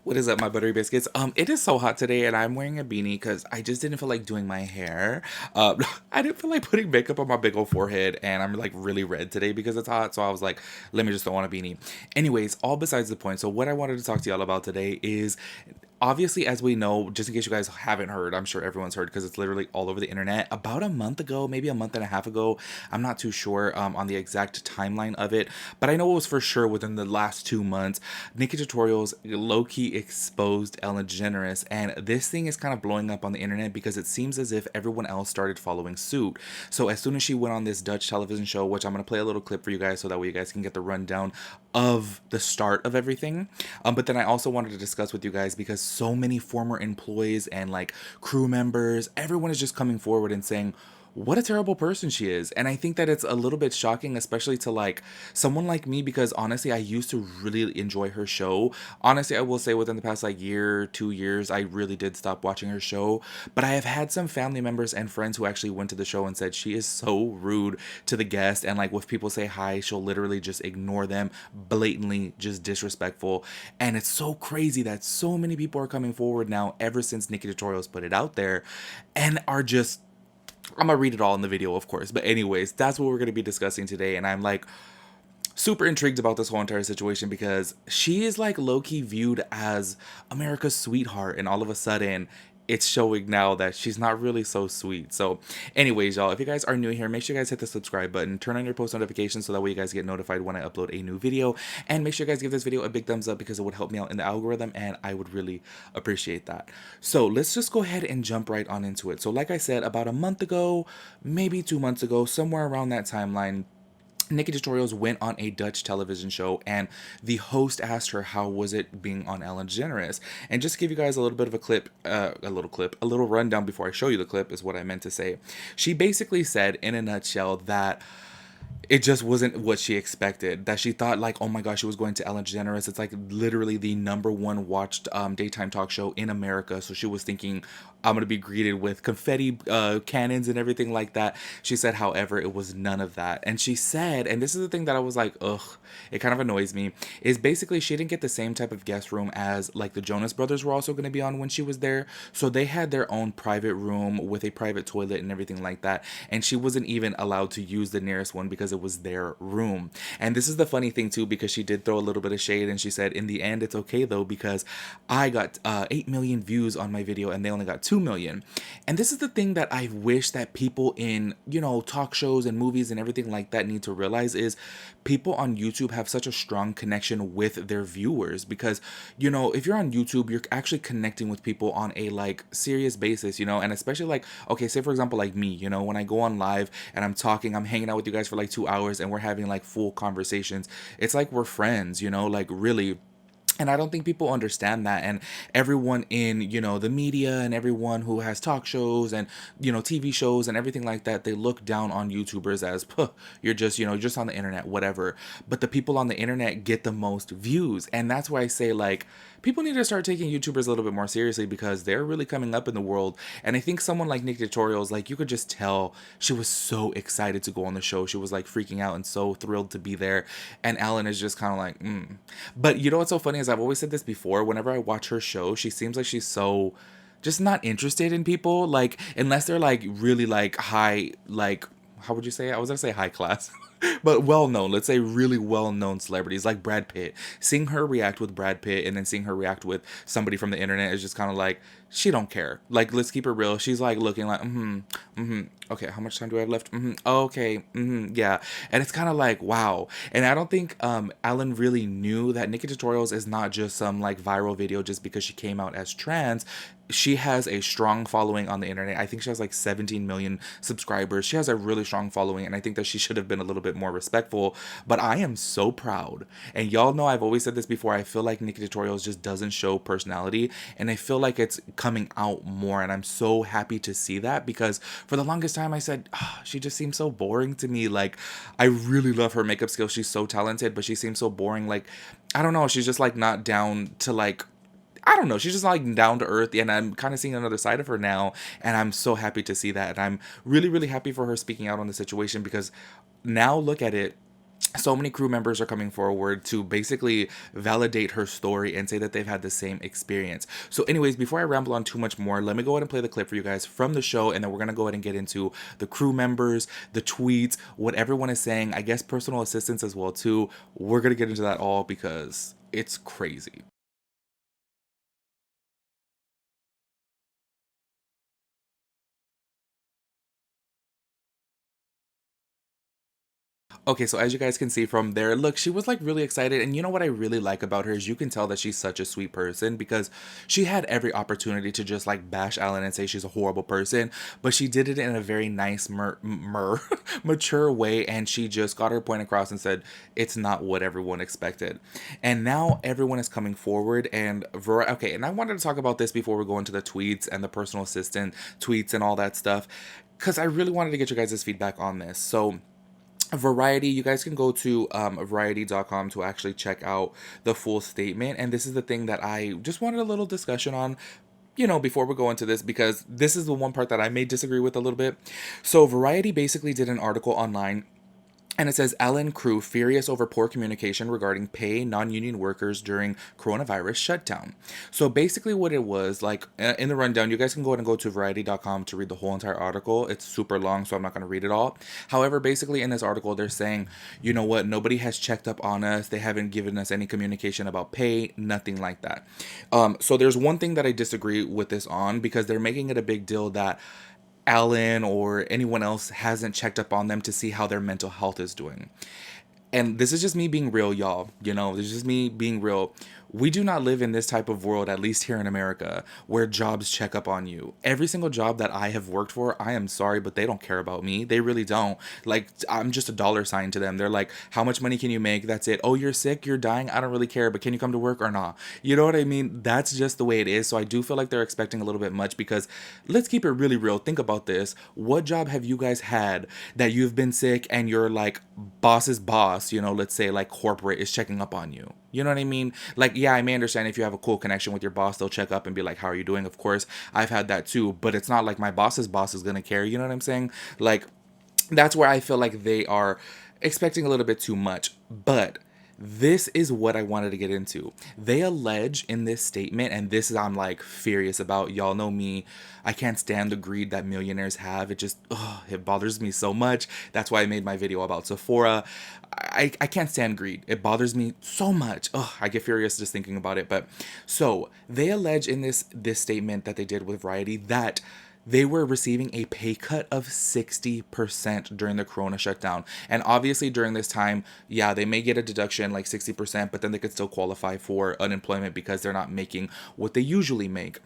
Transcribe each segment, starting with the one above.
What is up, my buttery biscuits? It is so hot today, and I'm wearing a beanie because I just didn't feel like doing my hair. I didn't feel like putting makeup on my big old forehead, and I'm like really red today because it's hot. So I was like, let me just throw on a beanie. Anyways, all besides the point. So what I wanted to talk to y'all about today is obviously, as we know, just in case you guys haven't heard, I'm sure everyone's heard because it's literally all over the internet. About a month ago, maybe a month and a half ago, I'm not too sure on the exact timeline of it, but I know it was for sure within the last 2 months. NikkieTutorials low-key exposed Ellen DeGeneres, and this thing is kind of blowing up on the internet because it seems as if everyone else started following suit. So as soon as she went on this Dutch television show, which I'm going to play a little clip for you guys so that way you guys can get the rundown of the start of everything. But then I also wanted to discuss with you guys because so many former employees and like crew members, everyone is just coming forward and saying, what a terrible person she is. And I think that it's a little bit shocking, especially to like someone like me, because honestly, I used to really enjoy her show. Honestly, I will say within the past like year, 2 years, I really did stop watching her show. But I have had some family members and friends who actually went to the show and said she is so rude to the guest. And like if people say hi, she'll literally just ignore them, blatantly just disrespectful. And it's so crazy that so many people are coming forward now ever since NikkieTutorials put it out there and are just, I'm gonna read it all in the video, of course. But anyways, that's what we're gonna be discussing today. And I'm like super intrigued about this whole entire situation because she is like low-key viewed as America's sweetheart, and all of a sudden it's showing now that she's not really so sweet. So anyways, y'all, if you guys are new here, make sure you guys hit the subscribe button, turn on your post notifications so that way you guys get notified when I upload a new video, and make sure you guys give this video a big thumbs up because it would help me out in the algorithm and I would really appreciate that. So let's just go ahead and jump right on into it. So like I said, about a month ago, maybe 2 months ago, somewhere around that timeline, NikkieTutorials went on a Dutch television show, and the host asked her how was it being on Ellen DeGeneres. And just to give you guys a little bit of a little rundown before I show you the clip is what I meant to say. She basically said in a nutshell that it just wasn't what she expected. That she thought like, oh my gosh, she was going to Ellen DeGeneres. It's like literally the #1 watched daytime talk show in America. So she was thinking, I'm gonna be greeted with confetti cannons and everything like that. She said, however, it was none of that. And she said, and this is the thing that I was like, ugh, it kind of annoys me, is basically she didn't get the same type of guest room as like the Jonas Brothers were also gonna be on when she was there. So they had their own private room with a private toilet and everything like that. And she wasn't even allowed to use the nearest one because it was their room. And this is the funny thing too, because she did throw a little bit of shade and she said, in the end, it's okay though, because I got 8 million views on my video and they only got 2 million. And this is the thing that I wish that people in, you know, talk shows and movies and everything like that need to realize is people on YouTube have such a strong connection with their viewers because, you know, if you're on YouTube, you're actually connecting with people on a like serious basis, you know, and especially like, okay, say for example, like me, you know, when I go on live and I'm talking, I'm hanging out with you guys for like 2 hours and we're having like full conversations. It's like we're friends, you know, like really. And I don't think people understand that. And everyone in, you know, the media and everyone who has talk shows and, you know, TV shows and everything like that, they look down on YouTubers as, you're just, you know, just on the internet, whatever. But the people on the internet get the most views. And that's why I say, like, people need to start taking YouTubers a little bit more seriously because they're really coming up in the world. And I think someone like NikkieTutorials, like, you could just tell she was so excited to go on the show. She was like freaking out and so thrilled to be there. And Alan is just kind of like, But you know what's so funny is I've always said this before. Whenever I watch her show, she seems like she's so just not interested in people. Like, unless they're like really like high, like, how would you say it? I was gonna say high class. But well known, let's say really well known celebrities like Brad Pitt. Seeing her react with Brad Pitt and then seeing her react with somebody from the internet is just kind of like, she don't care. Like, let's keep it real. She's like looking like, okay, how much time do I have left? Okay, yeah. And it's kind of like, wow. And I don't think Alan really knew that NikkieTutorials is not just some like viral video just because she came out as trans. She has a strong following on the internet. I think she has like 17 million subscribers. She has a really strong following, and I think that she should have been a little bit more respectful. But I am so proud. And y'all know I've always said this before. I feel like NikkieTutorials just doesn't show personality, and I feel like it's coming out more. And I'm so happy to see that because for the longest time I said, she just seems so boring to me. Like, I really love her makeup skills. She's so talented, but she seems so boring. Like, I don't know. She's just like not down to like, I don't know. She's just like down to earth, and I'm kind of seeing another side of her now, and I'm so happy to see that. And I'm really, really happy for her speaking out on the situation because now look at it. So many crew members are coming forward to basically validate her story and say that they've had the same experience. So anyways, before I ramble on too much more, let me go ahead and play the clip for you guys from the show, and then we're going to go ahead and get into the crew members, the tweets, what everyone is saying, I guess personal assistants as well too. We're going to get into that all because it's crazy. Okay, so as you guys can see from there, look, she was like really excited. And you know what I really like about her is you can tell that she's such a sweet person because she had every opportunity to just like bash Ellen and say she's a horrible person, but she did it in a very nice, mature way. And she just got her point across and said, it's not what everyone expected. And now everyone is coming forward. And okay, and I wanted to talk about this before we go into the tweets and the personal assistant tweets and all that stuff because I really wanted to get you guys' feedback on this. So, Variety, you guys can go to variety.com to actually check out the full statement. And this is the thing that I just wanted a little discussion on, before we go into this, because this is the one part that I may disagree with a little bit. So, Variety basically did an article online, and it says Ellen crew furious over poor communication regarding pay non-union workers during coronavirus shutdown. So basically what it was, like in the rundown, you guys can go ahead and go to variety.com to read the whole entire article. It's super long, so I'm not going to read it all. However, basically in this article, they're saying, you know what, nobody has checked up on us. They haven't given us any communication about pay, nothing like that. So there's one thing that I disagree with this on, because they're making it a big deal that Alan or anyone else hasn't checked up on them to see how their mental health is doing. And this is just me being real, y'all. This is just me being real. We do not live in this type of world, at least here in America, where jobs check up on you. Every single job that I have worked for, I am sorry, but they don't care about me. They really don't. Like, I'm just a dollar sign to them. They're like, how much money can you make? That's it. Oh, you're sick, you're dying. I don't really care, but can you come to work or not? You know what I mean? That's just the way it is. So I do feel like they're expecting a little bit much, because let's keep it really real. Think about this. What job have you guys had that you've been sick and your like boss's boss, let's say like corporate, is checking up on you? You know what I mean? Like, yeah, I may understand if you have a cool connection with your boss, they'll check up and be like, how are you doing? Of course, I've had that too, but it's not like my boss's boss is going to care. You know what I'm saying? Like, that's where I feel like they are expecting a little bit too much. But this is what I wanted to get into. They allege in this statement, and this is I'm like furious about. Y'all know me. I can't stand the greed that millionaires have. It just, it bothers me so much. That's why I made my video about Sephora. I can't stand greed. It bothers me so much. I get furious just thinking about it. But so they allege in this statement that they did with Variety that they were receiving a pay cut of 60% during the corona shutdown. And obviously during this time, yeah, they may get a deduction like 60%, but then they could still qualify for unemployment because they're not making what they usually make.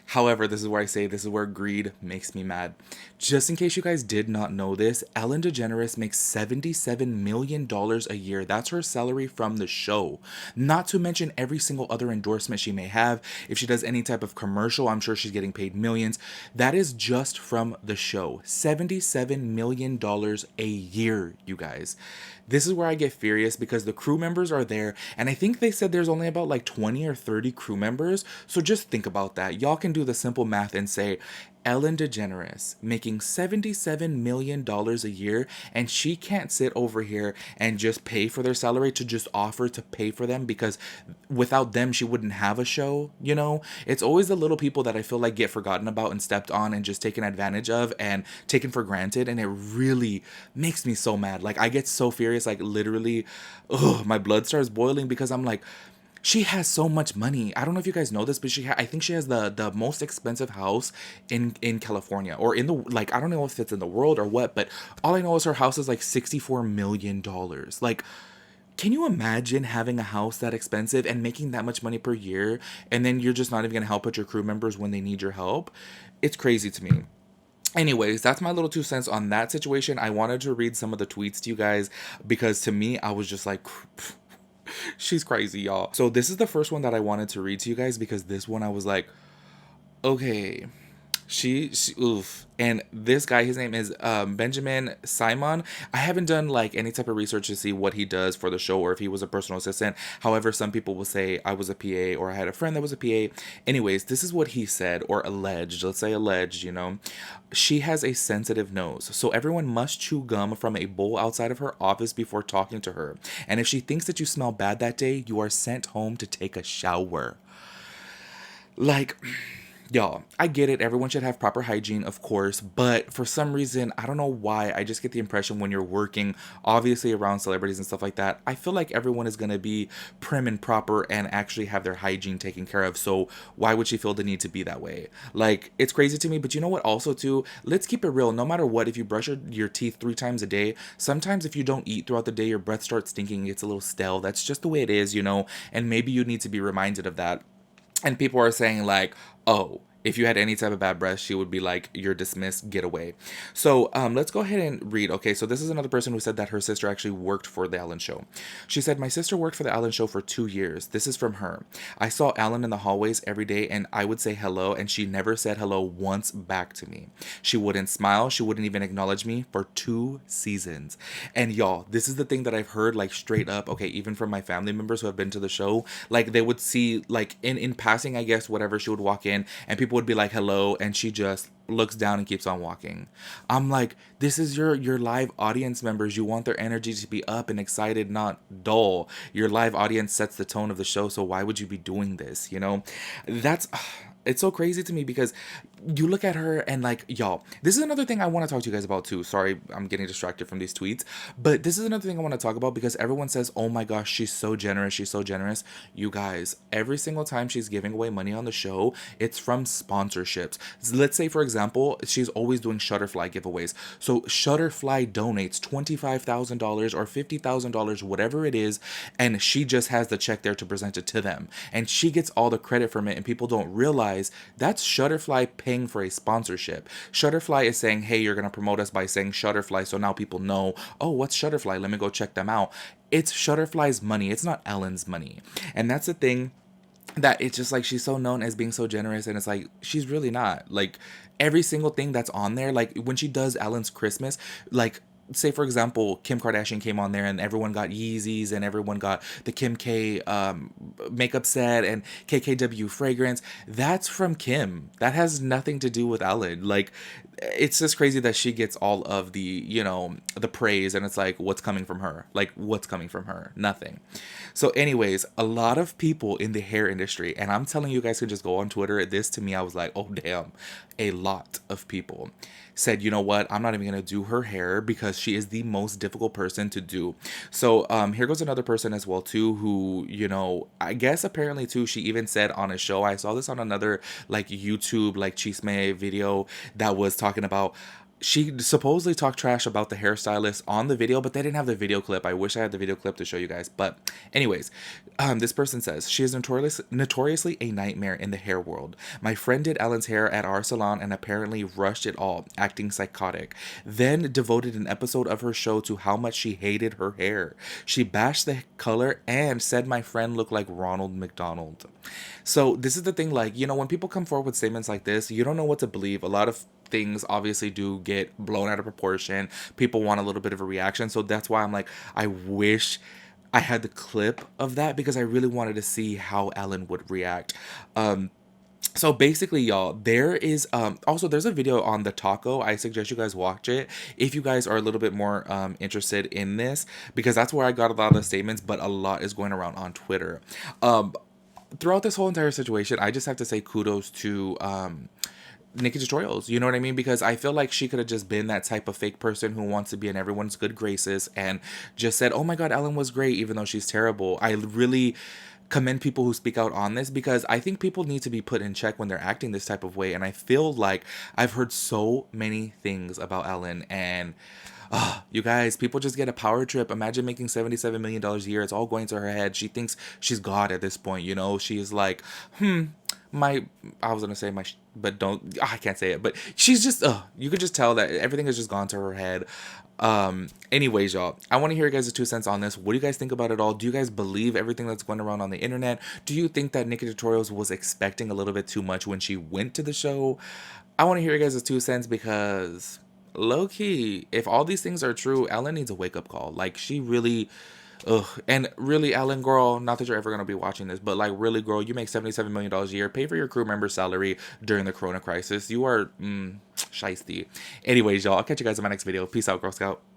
However, this is where I say this is where greed makes me mad. Just in case you guys did not know this, Ellen DeGeneres makes $77 million a year. That's her salary from the show. Not to mention every single other endorsement she may have. If she does any type of commercial, I'm sure she's getting paid millions. That is just from the show. $77 million a year, you guys. This is where I get furious because the crew members are there, and I think they said there's only about like 20 or 30 crew members. So just think about that. Y'all can do the simple math and say Ellen DeGeneres making $77 million a year, and she can't sit over here and just pay for their salary to just offer to pay for them, because without them she wouldn't have a show. It's always the little people that I feel like get forgotten about and stepped on and just taken advantage of and taken for granted, and it really makes me so mad. Like, I get so furious, like literally, my blood starts boiling, because I'm like, she has so much money. I don't know if you guys know this, but I think she has the most expensive house in California, or in the, like, I don't know if it's in the world or what, but all I know is her house is like $64 million. Like, can you imagine having a house that expensive and making that much money per year, and then you're just not even gonna help out your crew members when they need your help? It's crazy to me. Anyways, that's my little 2 cents on that situation. I wanted to read some of the tweets to you guys because to me, I was just like, she's crazy, y'all. So this is the first one that I wanted to read to you guys, because this one I was like, okay, She oof. And this guy, his name is Benjamin Simon. I haven't done like any type of research to see what he does for the show or if he was a personal assistant. However, some people will say I was a PA or I had a friend that was a PA. Anyways, this is what he said or alleged. Let's say alleged, you know. She has a sensitive nose, so everyone must chew gum from a bowl outside of her office before talking to her. And if she thinks that you smell bad that day, you are sent home to take a shower. Like, y'all, I get it. Everyone should have proper hygiene, of course. But for some reason, I don't know why. I just get the impression when you're working, obviously around celebrities and stuff like that, I feel like everyone is going to be prim and proper and actually have their hygiene taken care of. So why would she feel the need to be that way? Like, it's crazy to me. But you know what? Also, too, let's keep it real. No matter what, if you brush your teeth 3 times a day, sometimes if you don't eat throughout the day, your breath starts stinking. It's a little stale. That's just the way it is, you know? And maybe you need to be reminded of that. And people are saying like, oh, if you had any type of bad breath, she would be like, you're dismissed, get away. So let's go ahead and read. Okay, so this is another person who said that her sister actually worked for the Ellen Show. She said, my sister worked for the Ellen Show for 2 years. This is from her. I saw Ellen in the hallways every day and I would say hello and she never said hello once back to me. She wouldn't smile. She wouldn't even acknowledge me for 2 seasons. And y'all, this is the thing that I've heard like straight up, okay, even from my family members who have been to the show, like they would see like in passing, I guess, whatever, she would walk in and people would be like hello and she just looks down and keeps on walking. I'm like, this is your live audience members. You want their energy to be up and excited, not dull. Your live audience sets the tone of the show, so why would you be doing this, you know? That's it's so crazy to me because you look at her and like, y'all, this is another thing I want to talk to you guys about too. Sorry, I'm getting distracted from these tweets, but this is another thing I want to talk about because everyone says, oh my gosh, she's so generous, she's so generous. You guys, every single time she's giving away money on the show, it's from sponsorships. Let's say, for example, she's always doing Shutterfly giveaways. So Shutterfly donates $25,000 or $50,000, whatever it is, and she just has the check there to present it to them. And she gets all the credit from it, and people don't realize that's Shutterfly paying for a sponsorship. Shutterfly is saying, hey, you're going to promote us by saying Shutterfly, so now people know, oh, what's Shutterfly? Let me go check them out. It's Shutterfly's money. It's not Ellen's money. And that's the thing, that it's just like she's so known as being so generous, and it's like she's really not. Like every single thing that's on there, like when she does Ellen's Christmas, like say for example Kim Kardashian came on there and everyone got Yeezys and everyone got the Kim K makeup set and KKW fragrance. That's from Kim. That has nothing to do with Ellen. Like it's just crazy that she gets all of the, you know, the praise, and it's like, what's coming from her? Like what's coming from her? Nothing. So anyways, a lot of people in the hair industry, and I'm telling you guys can just go on Twitter. This to me, I was like, oh damn, a lot of people said, you know what, I'm not even gonna do her hair because she is the most difficult person to do. So here goes another person as well too, who, you know, I guess apparently too, she even said on a show, I saw this on another like YouTube like Chisme video that was talking about, she supposedly talked trash about the hairstylist on the video, but they didn't have the video clip. I wish I had the video clip to show you guys. But anyways, this person says, she is notoriously a nightmare in the hair world. My friend did Ellen's hair at our salon and apparently rushed it all, acting psychotic. Then devoted an episode of her show to how much she hated her hair. She bashed the color and said my friend looked like Ronald McDonald. So this is the thing, like, you know, when people come forward with statements like this, you don't know what to believe. A lot of things obviously do get blown out of proportion. People want a little bit of a reaction. So that's why I'm like, I wish I had the clip of that because I really wanted to see how Ellen would react. So basically, y'all, there is also there's a video on the taco. I suggest you guys watch it if you guys are a little bit more interested in this, because that's where I got a lot of the statements, but a lot is going around on Twitter. Throughout this whole entire situation, I just have to say kudos to NikkieTutorials, you know what I mean? Because I feel like she could have just been that type of fake person who wants to be in everyone's good graces and just said, oh my god, Ellen was great, even though she's terrible. I really commend people who speak out on this because I think people need to be put in check when they're acting this type of way. And I feel like I've heard so many things about Ellen, and you guys, people just get a power trip. Imagine making $77 million a year. It's all going to her head. She thinks she's God at this point, you know? She's like, my I was gonna say my but don't, I can't say it, but she's just you could just tell that everything has just gone to her head. Anyways, y'all, I want to hear you guys' 2 cents on this. What do you guys think about it all? Do you guys believe everything that's going around on the internet? Do you think that NikkieTutorials was expecting a little bit too much when she went to the show? I want to hear you guys' 2 cents because low key, if all these things are true, Ellen needs a wake up call. Like, she really, ugh. And really, Ellen, girl, not that you're ever gonna be watching this, but like, really, girl, you make $77 million a year. Pay for your crew member salary during the Corona crisis. You are shiesty. Anyways, y'all, I'll catch you guys in my next video. Peace out, Girl Scout.